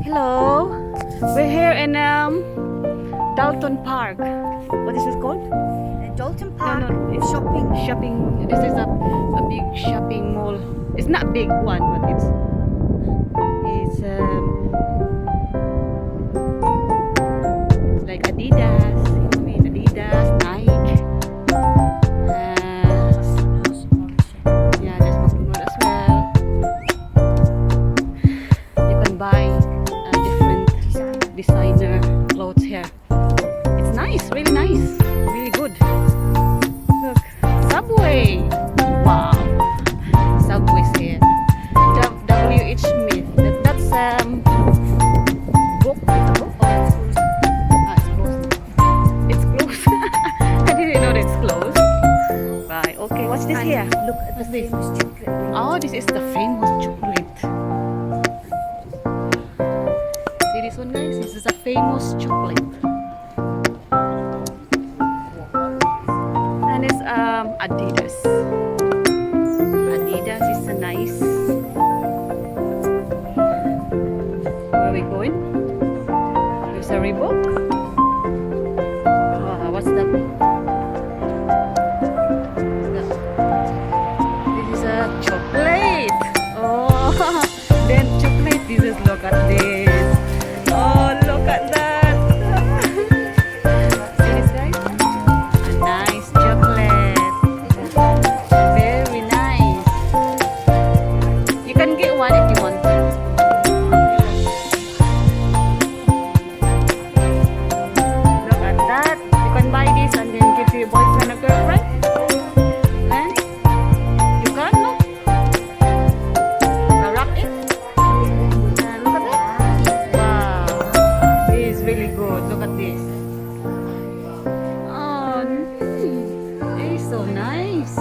Hello, we're here in Dalton Park. What is this called? Dalton No, Park no, it's shopping. shopping. This is a big shopping mall. It's not a big one, but it's like Adidas. You know what I mean? Adidas, Nike. Yeah, there's McDonald's as well. You can buy different designer clothes here. It's nice, really nice, really good. Look, Subway. Wow, Subway's here. W.H. Smith. That's book. It's a book. Ah, it's closed. It's closed. I didn't know that it's closed. Right. Okay. What's this here? Look at the What's this? famous chocolate. Oh, this is the famous chocolate. See this one, guys? This is a famous chocolate. And it's Adidas. Adidas is a nice. Where are we going? There's a Reebok. What's that? This is a chocolate. Oh, then chocolate. This is, look at this. Oh, look at that. See this, guys? A nice chocolate. Very nice. You can get one if you want. Look at that. You can buy this and then give to your boyfriend or girlfriend. And you can, no? Wrap it. And look at that. Wow. This is really good. Look at this. Oh, it is so nice.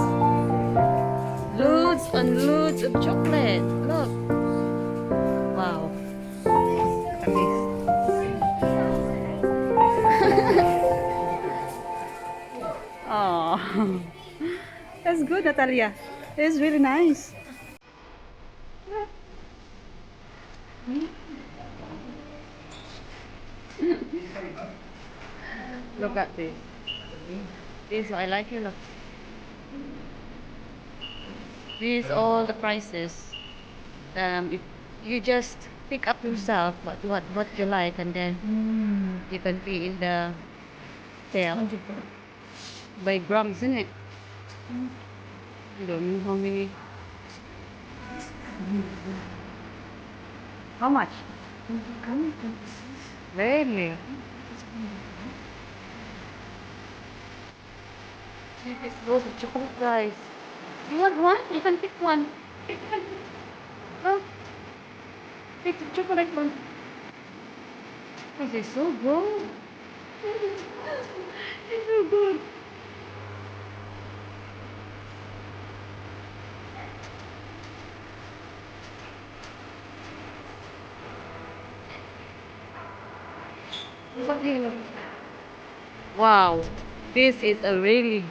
Loads and loads of chocolate. Look. Wow. Look at this. Oh, that's good, Natalia. It's really nice. Look at this. This I like it. Look. These all the prices. If you just pick up yourself what you like, and then you can pay in the sale by grams, isn't it? I don't know how many. How much? Really? It's those chocolate guys. You want one? You can pick one. Pick one. Oh, pick the chocolate one. This is so good. It's so good. Wow, this is a really.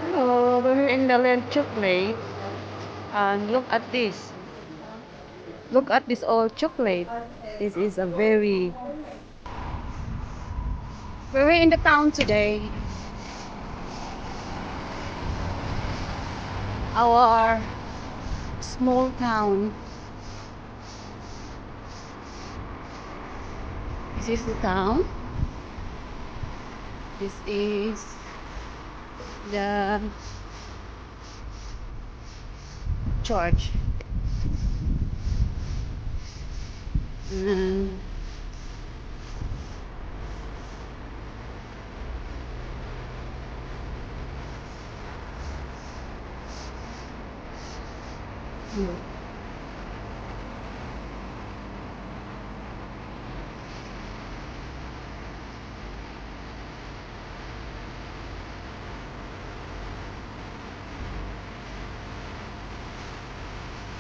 Hello, we're in the land chocolate, and look at this. Look at this old chocolate. This is a very. We're in the town today. Our small town. This is the town. This is the church. And